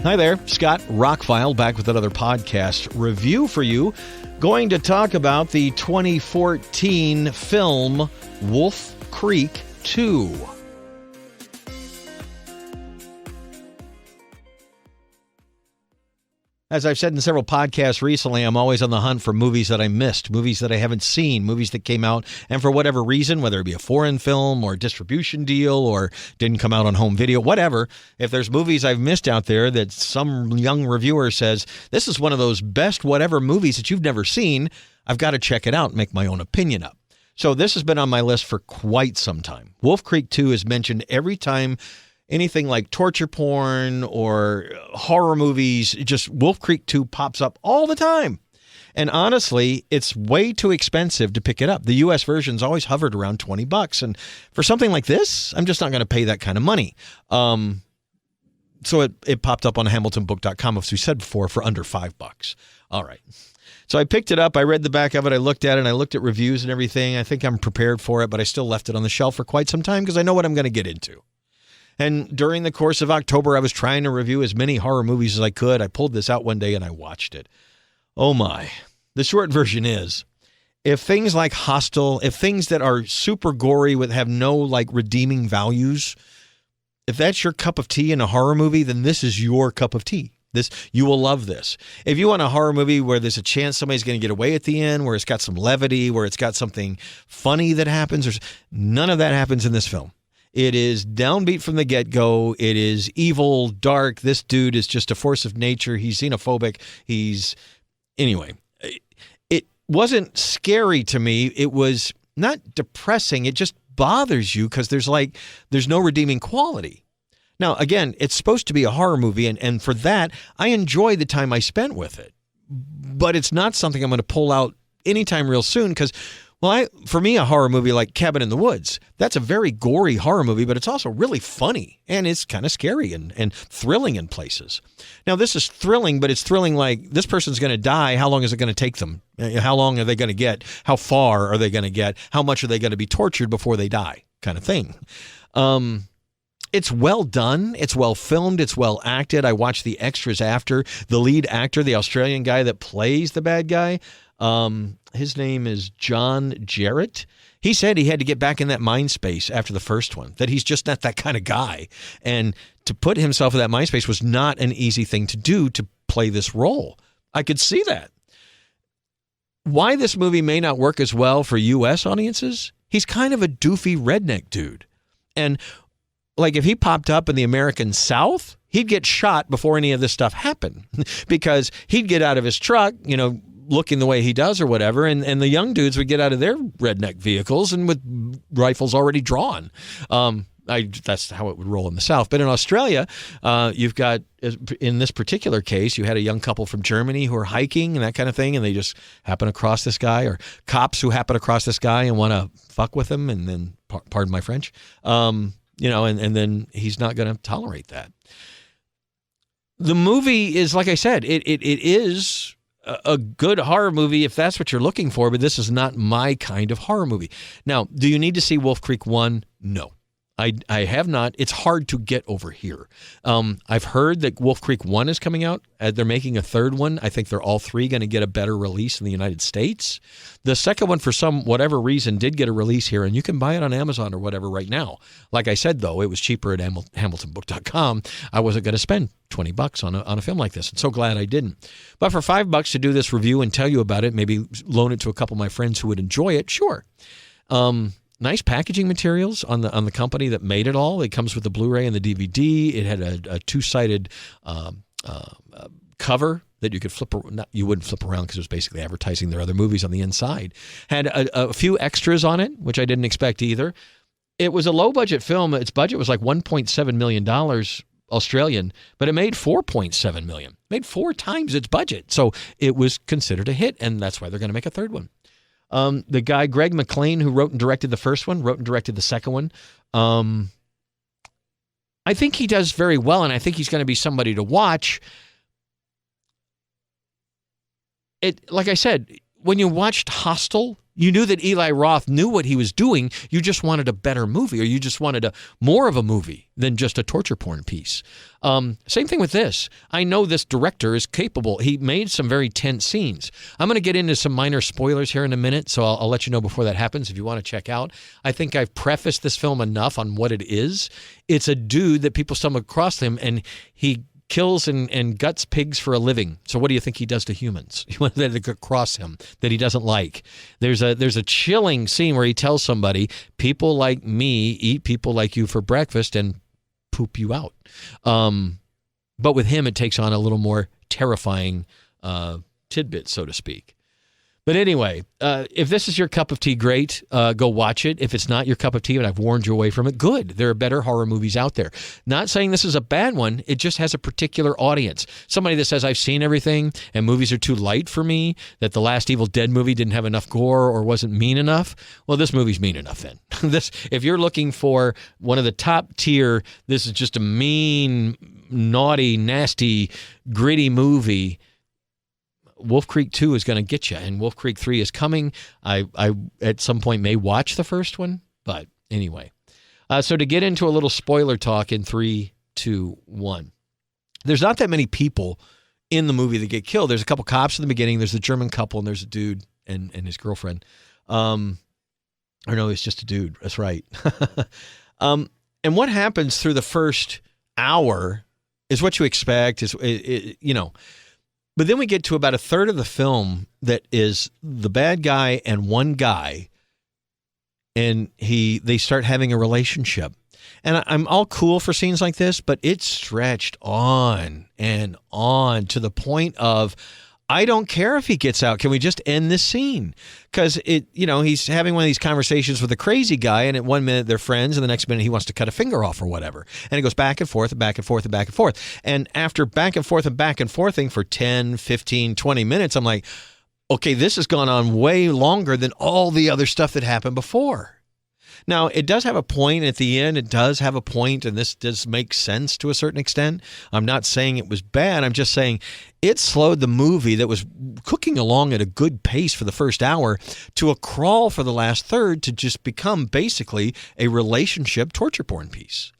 Hi there, Scott ROCKFILE back with another podcast review for you. Going to talk about the 2014 film Wolf Creek 2. As I've said in several podcasts recently, I'm always on the hunt for movies that I missed, movies that I haven't seen, movies that came out, and for whatever reason, whether it be a foreign film or distribution deal or didn't come out on home video, whatever, if there's movies I've missed out there that some young reviewer says, this is one of those best whatever movies that you've never seen, I've got to check it out and make my own opinion up. So this has been on my list for quite some time. Wolf Creek 2 is mentioned every time anything like torture porn or horror movies, just Wolf Creek 2 pops up all the time. And honestly, it's way too expensive to pick it up. The U.S. version's always hovered around $20. And for something like this, I'm just not going to pay that kind of money. So it popped up on HamiltonBook.com, as we said before, for under $5. All right. So I picked it up. I read the back of it. I looked at it. And I looked at reviews and everything. I think I'm prepared for it, but I still left it on the shelf for quite some time because I know what I'm going to get into. And during the course of October, I was trying to review as many horror movies as I could. I pulled this out one day and I watched it. Oh my. The short version is, if things like Hostel, if things that are super gory have no like redeeming values, if that's your cup of tea in a horror movie, then this is your cup of tea. You will love this. If you want a horror movie where there's a chance somebody's going to get away at the end, where it's got some levity, where it's got something funny that happens, none of that happens in this film. It is downbeat from the get-go. It is evil, dark. This dude is just a force of nature. He's xenophobic. Anyway, it wasn't scary to me. It was not depressing. It just bothers you because there's no redeeming quality. Now, again, it's supposed to be a horror movie, and for that, I enjoy the time I spent with it. But it's not something I'm going to pull out anytime real soon because, for me, a horror movie like Cabin in the Woods, that's a very gory horror movie, but it's also really funny, and it's kind of scary and thrilling in places. Now, this is thrilling, but it's thrilling like this person's going to die. How long is it going to take them? How long are they going to get? How far are they going to get? How much are they going to be tortured before they die? Kind of thing. It's well done. It's well filmed. It's well acted. I watched the extras after. The lead actor, the Australian guy that plays the bad guy, his name is John Jarrett. He said he had to get back in that mind space after the first one, that he's just not that kind of guy. And to put himself in that mind space was not an easy thing to do to play this role. I could see that. Why this movie may not work as well for U.S. audiences, he's kind of a doofy redneck dude. And like if he popped up in the American South, he'd get shot before any of this stuff happened because he'd get out of his truck, looking the way he does or whatever, and the young dudes would get out of their redneck vehicles and with rifles already drawn. That's how it would roll in the South. But in Australia, you've got, in this particular case, you had a young couple from Germany who are hiking and that kind of thing, and they just happen across this guy, or cops who happen across this guy and want to fuck with him, and then, pardon my French, and then he's not going to tolerate that. The movie is, like I said, it is a good horror movie if that's what you're looking for, but this is not my kind of horror movie. Now, do you need to see Wolf Creek 1? No. I have not. It's hard to get over here. I've heard that Wolf Creek 1 is coming out. They're making a third one. I think they're all three going to get a better release in the United States. The second one, for whatever reason, did get a release here, and you can buy it on Amazon or whatever right now. Like I said, though, it was cheaper at HamiltonBook.com. I wasn't going to spend $20 on a film like this, and so glad I didn't. But for $5 to do this review and tell you about it, maybe loan it to a couple of my friends who would enjoy it, sure. Nice packaging materials on the company that made it all. It comes with the Blu-ray and the DVD. It had a two-sided cover that you could flip. You wouldn't flip around because it was basically advertising their other movies on the inside. Had a few extras on it, which I didn't expect either. It was a low-budget film. Its budget was like $1.7 million Australian, but it made $4.7 million. Made 4 times its budget. So it was considered a hit, and that's why they're going to make a third one. The guy, Greg McLean, who wrote and directed the first one, wrote and directed the second one. I think he does very well, and I think he's going to be somebody to watch. Like I said, when you watched Hostel, You knew that Eli Roth knew what he was doing. You just wanted a better movie, or you just wanted more of a movie than just a torture porn piece. Same thing with this. I know this director is capable. He made some very tense scenes. I'm going to get into some minor spoilers here in a minute, so I'll let you know before that happens if you want to check out. I think I've prefaced this film enough on what it is. It's a dude that people stumble across him, and he kills and guts pigs for a living. So what do you think he does to humans? He wants them to cross him that he doesn't like. There's a chilling scene where he tells somebody, people like me eat people like you for breakfast and poop you out. But with him, it takes on a little more terrifying tidbit, so to speak. But anyway, if this is your cup of tea, great. Go watch it. If it's not your cup of tea and I've warned you away from it, good. There are better horror movies out there. Not saying this is a bad one. It just has a particular audience. Somebody that says, I've seen everything and movies are too light for me, that the last Evil Dead movie didn't have enough gore or wasn't mean enough. Well, this movie's mean enough then. If you're looking for one of the top tier, this is just a mean, naughty, nasty, gritty movie, Wolf Creek 2 is going to get you, and Wolf Creek 3 is coming. I at some point may watch the first one, but anyway. So to get into a little spoiler talk in 3, 2, 1. There's not that many people in the movie that get killed. There's a couple cops in the beginning. There's a German couple, and there's a dude and his girlfriend. Or no, it's just a dude. That's right. And what happens through the first hour is what you expect. But then we get to about a third of the film that is the bad guy and one guy, and they start having a relationship. And I'm all cool for scenes like this, but it's stretched on and on to the point of, I don't care if he gets out. Can we just end this scene? Because he's having one of these conversations with a crazy guy, and at one minute they're friends, and the next minute he wants to cut a finger off or whatever. And it goes back and forth and back and forth and back and forth. And after back and forth and back and forthing for 10, 15, 20 minutes, I'm like, okay, this has gone on way longer than all the other stuff that happened before. Now, it does have a point at the end. It does have a point, and this does make sense to a certain extent. I'm not saying it was bad. I'm just saying it slowed the movie that was cooking along at a good pace for the first hour to a crawl for the last third to just become basically a relationship torture porn piece.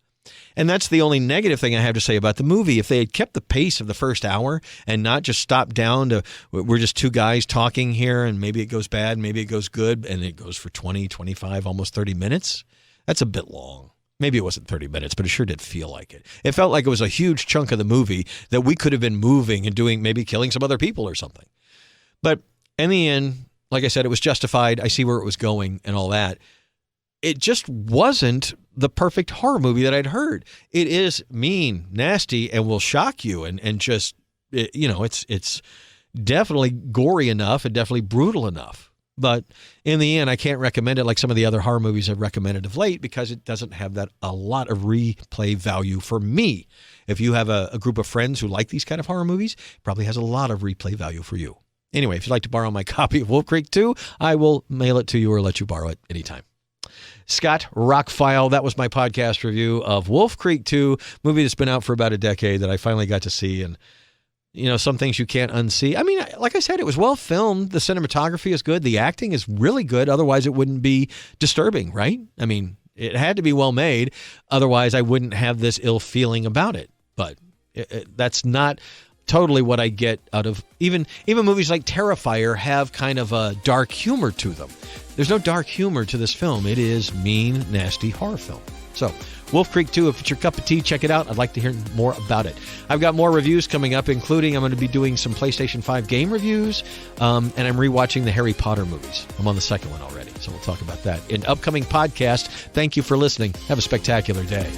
And that's the only negative thing I have to say about the movie. If they had kept the pace of the first hour and not just stopped down to, we're just two guys talking here and maybe it goes bad, maybe it goes good, and it goes for 20, 25, almost 30 minutes, that's a bit long. Maybe it wasn't 30 minutes, but it sure did feel like it. It felt like it was a huge chunk of the movie that we could have been moving and doing, maybe killing some other people or something. But in the end, like I said, it was justified. I see where it was going and all that. It just wasn't the perfect horror movie that I'd heard. It is mean, nasty, and will shock you, and just, it's definitely gory enough and definitely brutal enough. But in the end, I can't recommend it like some of the other horror movies I've recommended of late because it doesn't have a lot of replay value for me. If you have a group of friends who like these kind of horror movies, it probably has a lot of replay value for you. Anyway, if you'd like to borrow my copy of Wolf Creek 2, I will mail it to you or let you borrow it anytime. Scott ROCKFILE, that was my podcast review of Wolf Creek 2, movie that's been out for about a decade that I finally got to see. And, some things you can't unsee. I mean, like I said, it was well filmed. The cinematography is good. The acting is really good. Otherwise, it wouldn't be disturbing, right? I mean, it had to be well made. Otherwise, I wouldn't have this ill feeling about it. But that's not totally what I get out of even movies like Terrifier have kind of a dark humor to them. There's no dark humor to this film. It is mean, nasty horror film. So, Wolf Creek 2, if it's your cup of tea, check it out. I'd like to hear more about it. I've got more reviews coming up, including I'm going to be doing some PlayStation 5 game reviews, and I'm rewatching the Harry Potter movies. I'm on the second one already, so we'll talk about that in upcoming podcast. Thank you for listening. Have a spectacular day.